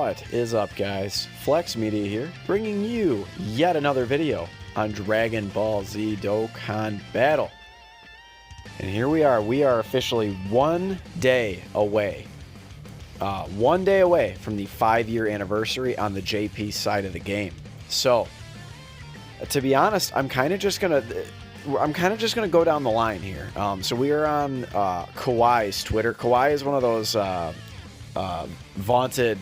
What is up, guys? Flex Media here, bringing you yet another video on Dragon Ball Z Dokkan Battle. And here we are officially 1 day away. 1 day away from the 5-year anniversary on the JP side of the game. So, to be honest, I'm kind of just gonna go down the line here. So we are on Kawhi's Twitter. Kawhi is one of those vaunted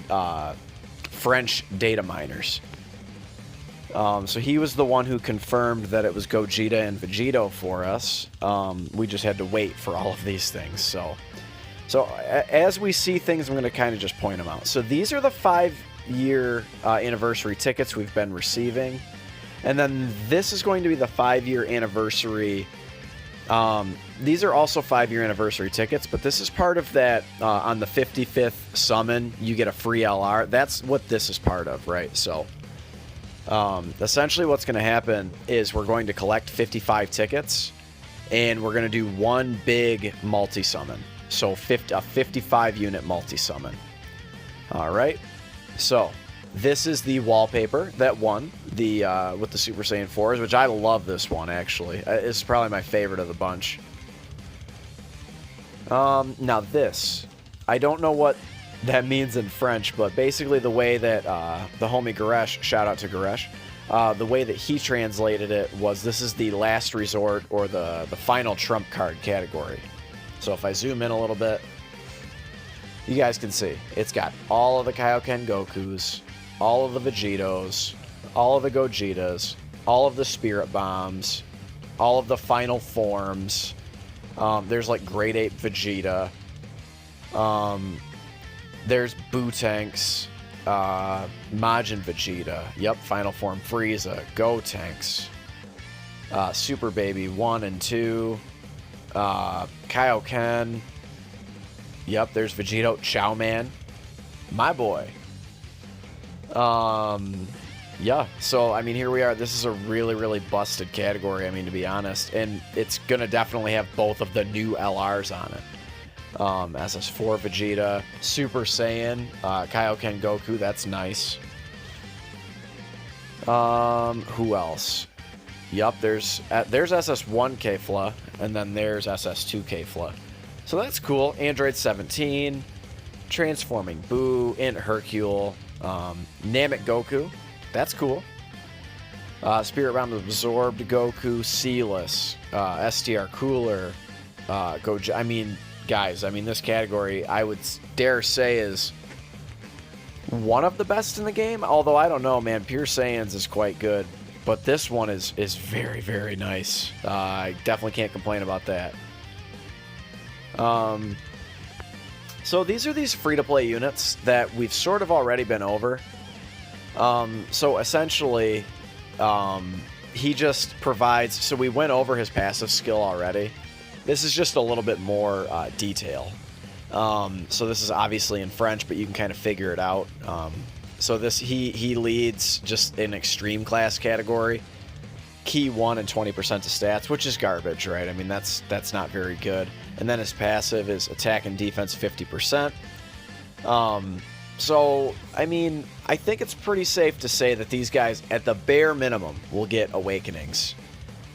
French data miners. So he was the one who confirmed that it was Gogeta and Vegito for us. We just had to wait for all of these things. So as we see things, I'm going to kind of just point them out. So these are the 5-year anniversary tickets we've been receiving. And then this is going to be the 5-year anniversary. These are also 5-year anniversary tickets, but this is part of that. On the 55th summon, you get a free LR. That's what this is part of, right? So essentially what's going to happen is we're going to collect 55 tickets, and we're going to do one big multi-summon. So a 55-unit multi-summon. All right. So this is the wallpaper that won the with the Super Saiyan 4s, which I love this one, actually. It's probably my favorite of the bunch. Now this, I don't know what that means in French, but basically the way that the homie Goresh, shout out to Goresh, the way that he translated it was this is the last resort or the final trump card category. So if I zoom in a little bit, you guys can see it's got all of the Kaioken Gokus, all of the Vegitos, all of the Gogetas, all of the Spirit Bombs, all of the final forms. There's like Grade 8 Vegeta. There's Bootanks, Majin Vegeta. Yep, final form Frieza, Gotenks, Super Baby 1 and 2, Kaioken. Yep, there's Vegito, Chow Man, my boy. Yeah, so I mean, here we are. This is a really busted category, I mean, to be honest, and it's gonna definitely have both of the new LRs on it. SS4 Vegeta, Super Saiyan, Kaioken Goku, that's nice. Who else? Yup, there's SS1 Kefla, and then there's SS2 Kefla. So that's cool. Android 17, Transforming Boo, Int Hercule, Namek Goku, that's cool. Spirit Bomb Absorbed Goku, Sealess, STR Cooler, I mean, guys, I mean, this category, I would dare say, is one of the best in the game. Although, I don't know, man. Pure Saiyans is quite good. But this one is very nice. I definitely can't complain about that. So these are these free-to-play units that we've sort of already been over. So essentially, he just provides... So we went over his passive skill already. This is just a little bit more detail. So this is obviously in French, but you can kind of figure it out. So this he leads just an extreme class category, key 1 and 20% of stats, which is garbage, right? I mean, that's not very good. And then his passive is attack and defense 50%. So I mean, I think it's pretty safe to say that these guys, at the bare minimum, will get awakenings.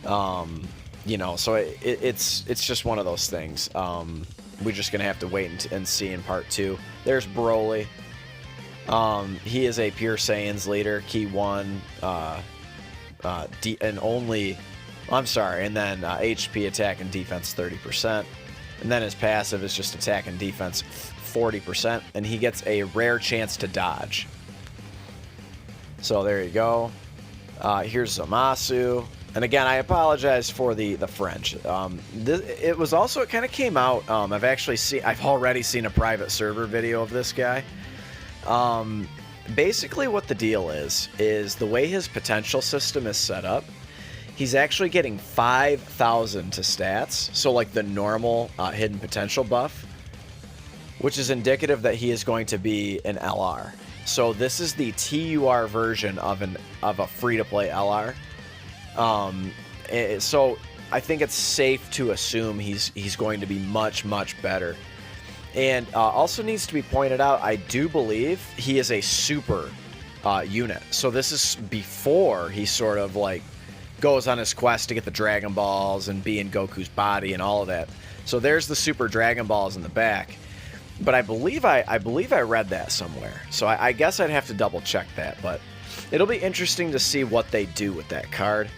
You know, so it's just one of those things. We're just gonna have to wait and see in part 2. There's Broly. He is a Pure Saiyans leader, key 1, and only, I'm sorry, and then HP, attack, and defense 30%, and then his passive is just attack and defense 40%, and he gets a rare chance to dodge. So there you go. Here's Zamasu. And again, I apologize for the French. It was also, it kind of came out. I've already seen a private server video of this guy. Basically, what the deal is the way his potential system is set up. He's actually getting 5,000 to stats, so like the normal hidden potential buff, which is indicative that he is going to be an LR. So this is the TUR version of a free-to-play LR. So I think it's safe to assume he's going to be much better. And also needs to be pointed out, I do believe he is a super unit. So this is before he sort of like goes on his quest to get the Dragon Balls and be in Goku's body and all of that. So there's the Super Dragon Balls in the back. But I believe I read that somewhere. So I guess I'd have to double check that. But it'll be interesting to see what they do with that card.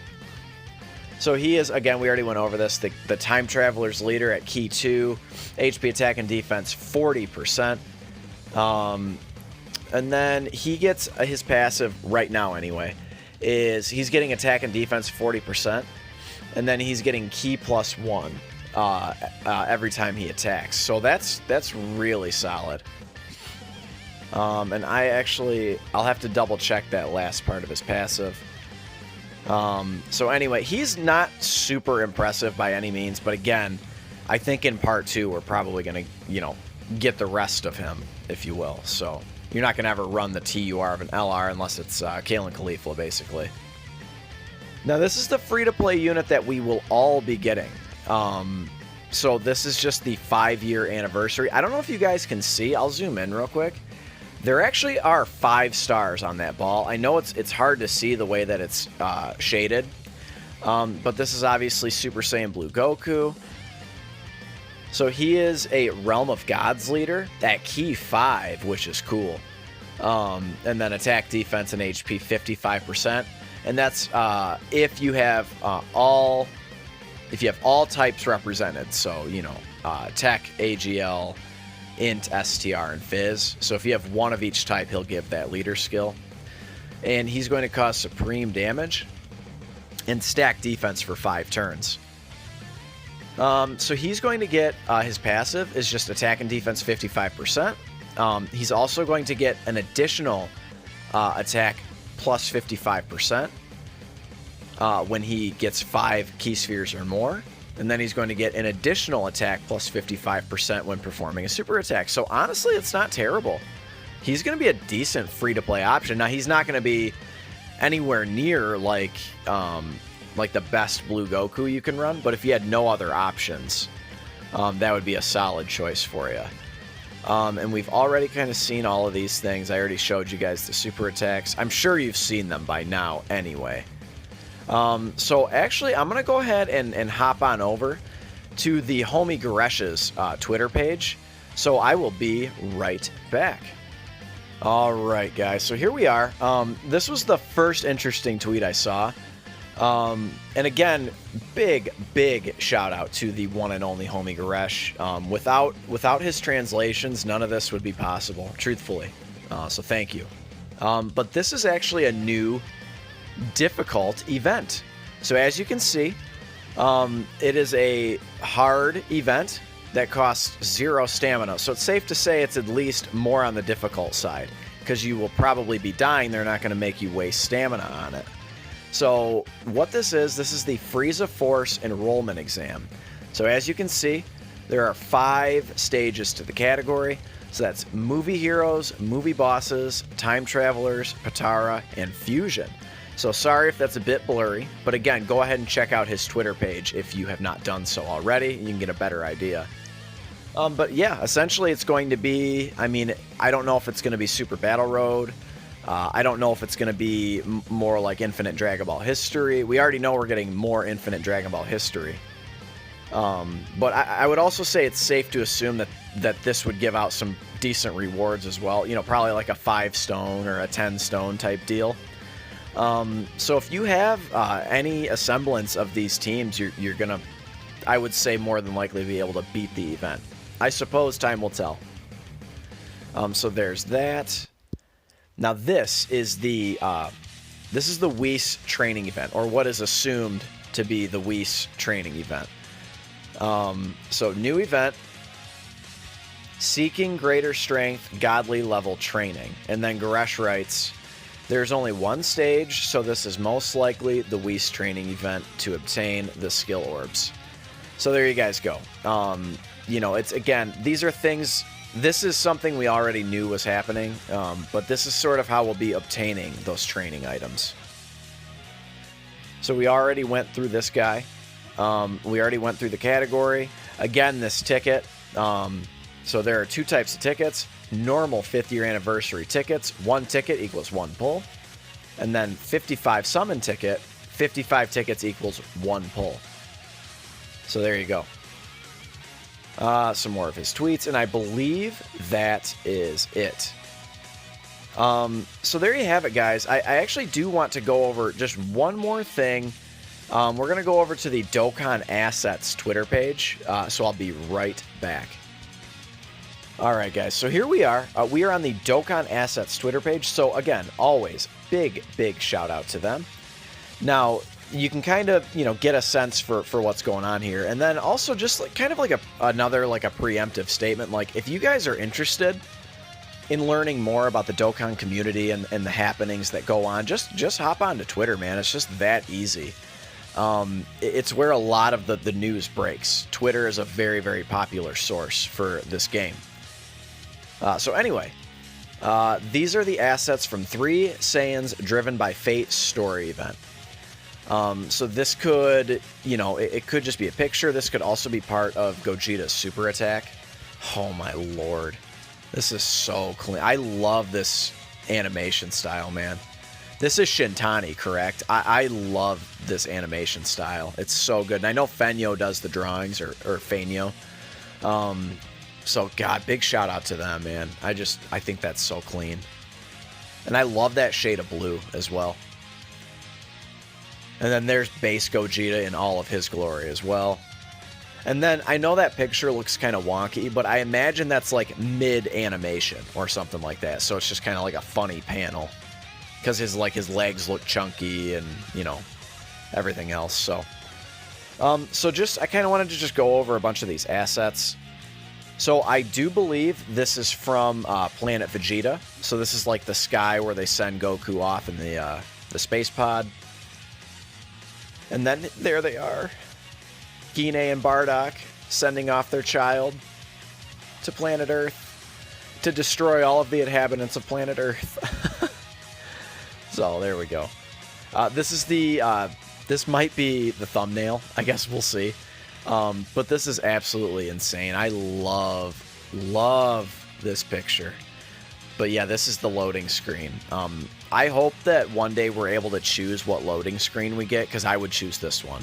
So he is, again, we already went over this, the Time Traveler's leader at Key 2. HP attack and defense 40%. And then he gets his passive right now anyway. Is he's getting attack and defense 40%, and then he's getting key +1 every time he attacks. So that's really solid. And I'll have to double check that last part of his passive. So anyway, he's not super impressive by any means, but again, I think in part 2 we're probably gonna, get the rest of him, if you will. So you're not going to ever run the TUR of an LR unless it's Kalen Caulifla, basically. Now, this is the free-to-play unit that we will all be getting. So this is just the 5-year anniversary. I don't know if you guys can see. I'll zoom in real quick. There actually are 5 stars on that ball. I know it's hard to see the way that it's shaded. But this is obviously Super Saiyan Blue Goku. So he is a Realm of Gods leader at Key 5, which is cool. And then attack, defense, and HP 55%. And that's if you have all types represented. So, Tech, AGL, Int, STR, and Fizz. So if you have one of each type, he'll give that leader skill. And he's going to cause supreme damage and stack defense for 5 turns. So he's going to get his passive is just attack and defense 55%. He's also going to get an additional attack plus 55% when he gets 5 key spheres or more. And then he's going to get an additional attack plus 55% when performing a super attack. So honestly, it's not terrible. He's going to be a decent free-to-play option. Now, he's not going to be anywhere near like the best Blue Goku you can run, but if you had no other options, that would be a solid choice for you. And we've already kind of seen all of these things. I already showed you guys the super attacks. I'm sure you've seen them by now anyway. So actually, I'm going to go ahead and hop on over to the homie Garesh's Twitter page. So I will be right back. All right, guys. So here we are. This was the first interesting tweet I saw. And again, big shout out to the one and only homie Garesh. Without his translations, none of this would be possible, truthfully. So thank you. But this is actually a new difficult event. So as you can see, it is a hard event that costs 0 stamina. So it's safe to say it's at least more on the difficult side, because you will probably be dying. They're not going to make you waste stamina on it. So what this is the Frieza Force enrollment exam. So as you can see, there are 5 stages to the category. So that's movie heroes, movie bosses, time travelers, Potara, and fusion. So sorry if that's a bit blurry, but again, go ahead and check out his Twitter page if you have not done so already. You can get a better idea. But yeah, essentially it's going to be, I don't know if it's going to be Super Battle Road. I don't know if it's going to be more like Infinite Dragon Ball History. We already know we're getting more Infinite Dragon Ball History. But I would also say it's safe to assume that this would give out some decent rewards as well. Probably like a 5 stone or a 10 stone type deal. So if you have any semblance of these teams, you're going to, I would say, more than likely be able to beat the event. I suppose time will tell. So there's that. Now this is the Whis training event, or what is assumed to be the Whis training event. So new event, seeking greater strength, godly level training. And then Garesh writes, there's only one stage, so this is most likely the Whis training event to obtain the skill orbs. So there you guys go. It's, again, these are things, this is something we already knew was happening, but this is sort of how we'll be obtaining those training items. So we already went through this guy. We already went through the category. Again, this ticket, So there are 2 types of tickets. Normal 5th year anniversary tickets, 1 ticket equals 1 pull. And then 55 summon ticket, 55 tickets equals 1 pull. So there you go. Some more of his tweets, and I believe that is it. So there you have it, guys. I actually do want to go over just one more thing. We're going to go over to the Dokkan Assets Twitter page, so I'll be right back. All right, guys, so here we are. We are on the Dokkan Assets Twitter page. So again, always big shout out to them. Now, you can kind of, get a sense for what's going on here. And then also just like kind of like another preemptive statement. Like, if you guys are interested in learning more about the Dokkan community and the happenings that go on, just hop onto Twitter, man. It's just that easy. It's where a lot of the news breaks. Twitter is a very popular source for this game. So anyway, these are the assets from 3 Saiyans Driven by Fate story event. So this could, it could just be a picture. This could also be part of Gogeta's super attack. Oh my lord. This is so clean. I love this animation style, man. This is Shintani, correct? I love this animation style. It's so good. And I know Fenyo does the drawings, or Fenyo. So, God, big shout out to them, man. I think that's so clean. And I love that shade of blue as well. And then there's base Gogeta in all of his glory as well. And then I know that picture looks kind of wonky, but I imagine that's like mid-animation or something like that. So it's just kind of like a funny panel. Because his legs look chunky and, everything else. So, I kind of wanted to just go over a bunch of these assets. So I do believe this is from Planet Vegeta. So this is like the sky where they send Goku off in the space pod. And then there they are. Gine and Bardock sending off their child to planet Earth to destroy all of the inhabitants of planet Earth. So there we go. This is this might be the thumbnail. I guess we'll see. But this is absolutely insane. I love this picture. But yeah, this is the loading screen. I hope that one day we're able to choose what loading screen we get, because I would choose this one.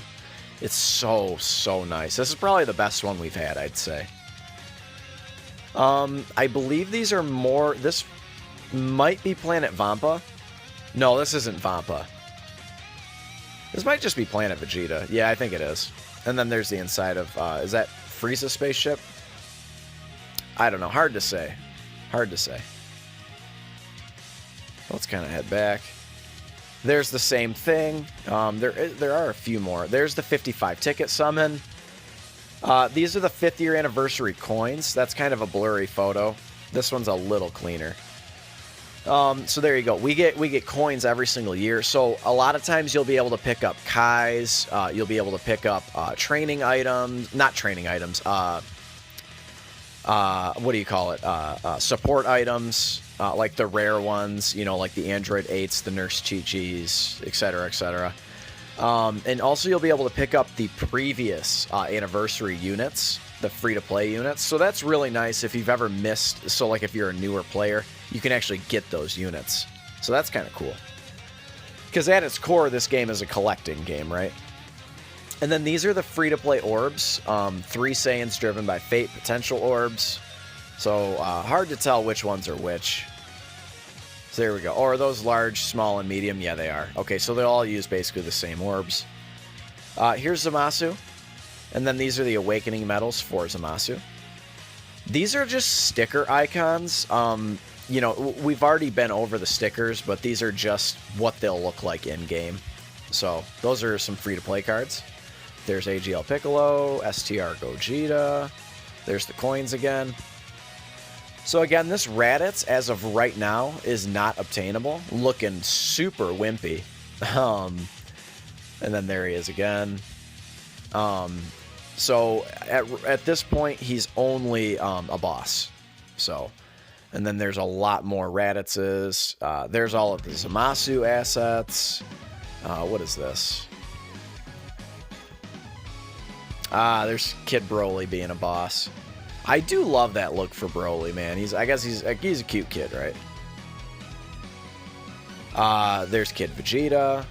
It's so nice. This is probably the best one we've had, I'd say. I believe these are more... This might be Planet Vampa. No, this isn't Vampa. This might just be Planet Vegeta. Yeah, I think it is. And then there's the inside of... is that Frieza's spaceship? I don't know. Hard to say. Let's kind of head back. There's the same thing. There are a few more. There's the 55 ticket summon. These are the 5th year anniversary coins. That's kind of a blurry photo. This one's a little cleaner. So there you go. We get coins every single year. So a lot of times you'll be able to pick up Kais. You'll be able to pick up training items. Not training items. What do you call it? Support items. Like the rare ones, like the Android 8s, the Nurse Chi-Chis, etc., etc. And also you'll be able to pick up the previous anniversary units, the free-to-play units. So that's really nice if you've ever missed. So like if you're a newer player, you can actually get those units. So that's kind of cool. Because at its core, this game is a collecting game, right? And then these are the free-to-play orbs. 3 Saiyans Driven by Fate potential orbs. So, hard to tell which ones are which. So there we go. Or are those large, small, and medium? Yeah, they are. Okay, so they all use basically the same orbs. Here's Zamasu. And then these are the Awakening Medals for Zamasu. These are just sticker icons. We've already been over the stickers, but these are just what they'll look like in-game. So, those are some free-to-play cards. There's AGL Piccolo, STR Gogeta. There's the coins again. So again, this Raditz, as of right now, is not obtainable. Looking super wimpy. And then there he is again. So at this point, he's only a boss. So, and then there's a lot more Raditzes. There's all of the Zamasu assets. What is this? There's Kid Broly being a boss. I do love that look for Broly, man. I guess he's a cute kid, right? There's Kid Vegeta.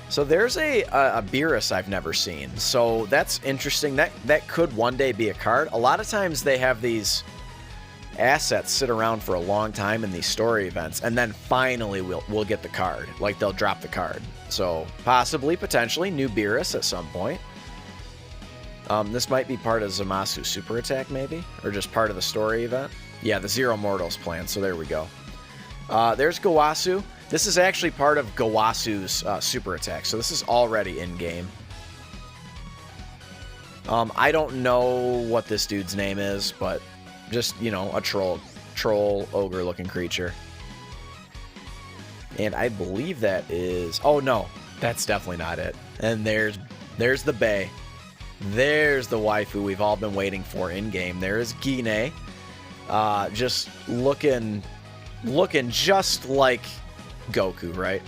So there's a Beerus I've never seen. So that's interesting. That could one day be a card. A lot of times they have these assets sit around for a long time in these story events, and then finally we'll get the card. Like, they'll drop the card. So possibly, potentially, new Beerus at some point. This might be part of Zamasu's super attack, maybe? Or just part of the story event? Yeah, the Zero Mortals plan, so there we go. There's Gowasu. This is actually part of Gowasu's super attack, so this is already in-game. I don't know what this dude's name is, but just, you know, a troll ogre-looking creature. And I believe that is... Oh, no, that's definitely not it. And there's the Bae. There's the waifu we've all been waiting for in-game. There's Gine. Just looking just like Goku, right?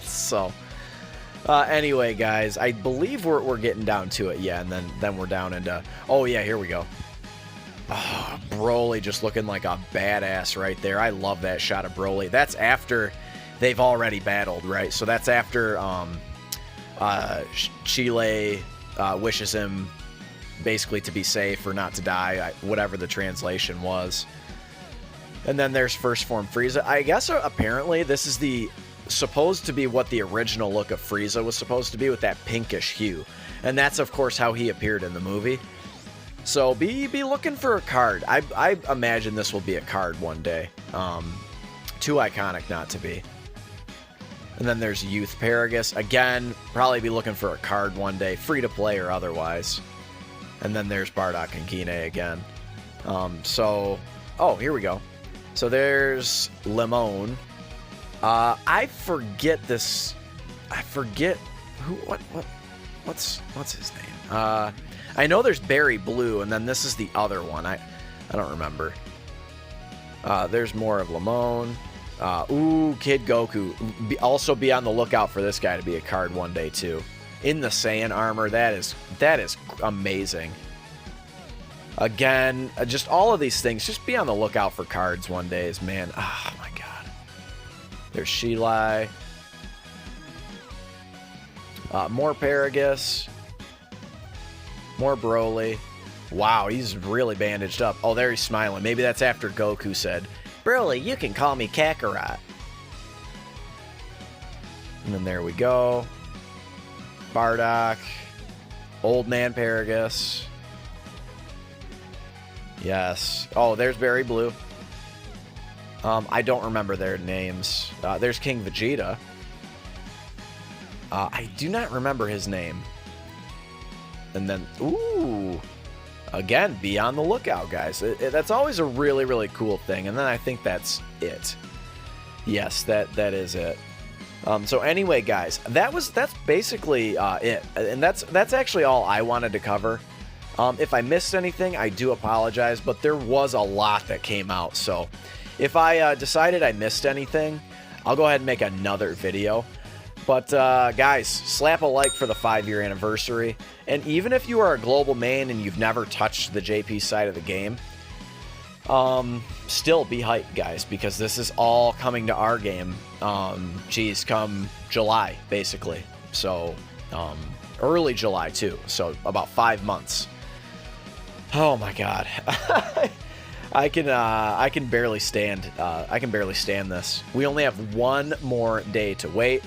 So, anyway, guys, I believe we're getting down to it. Yeah, and then we're down into... Oh, yeah, here we go. Oh, Broly just looking like a badass right there. I love that shot of Broly. That's after they've already battled, right? So that's after Chile wishes him basically to be safe or not to die, whatever the translation was. And then there's First Form Frieza. I guess apparently this is supposed to be what the original look of Frieza was supposed to be, with that pinkish hue. And that's, of course, how he appeared in the movie. So be looking for a card. I imagine this will be a card one day. Too iconic not to be. And then there's Youth Paragus. Again, probably be looking for a card one day, free to play or otherwise. And then there's Bardock and Kine again. Oh, here we go. So there's Limon. I forget this. I forget what's his name. I know there's Berry Blue, and then this is the other one. I don't remember. There's more of Limon. Ooh, Kid Goku. Also be on the lookout for this guy to be a card one day too. In the Saiyan armor, that is amazing. Again, just all of these things. Just be on the lookout for cards one day, man. Oh my god. There's Shilai. More Paragus. More Broly. Wow, he's really bandaged up. Oh, there he's smiling. Maybe that's after Goku said, "Broly, you can call me Kakarot." And then there we go. Bardock. Old Man Paragus. Yes. Oh, there's Berry Blue. I don't remember their names. There's King Vegeta. I do not remember his name. And then, ooh, again, be on the lookout, guys. That's always a really, really cool thing. And then I think that's it. Yes, that is it. So anyway, guys, that's basically it. And that's actually all I wanted to cover. If I missed anything, I do apologize, but there was a lot that came out. So if I decided I missed anything, I'll go ahead and make another video. But guys, slap a like for the 5-year anniversary. And even if you are a global main and you've never touched the JP side of the game, still be hyped, guys, because this is all coming to our game. Come July, basically. So early July too. So about 5 months. Oh my god. I can barely stand this. We only have one more day to wait.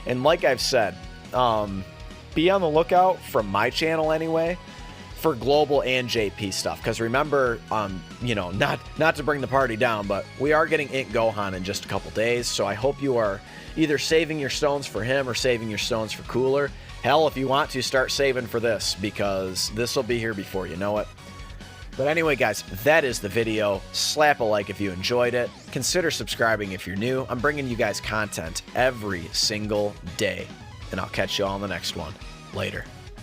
And like I've said, be on the lookout from my channel anyway for global and JP stuff. Because remember, you know, not to bring the party down, but we are getting Ink Gohan in just a couple days. So I hope you are either saving your stones for him or saving your stones for Cooler. Hell, if you want to, start saving for this, because this will be here before you know it. But anyway, guys, that is the video. Slap a like if you enjoyed it. Consider subscribing if you're new. I'm bringing you guys content every single day. And I'll catch you all in the next one. Later.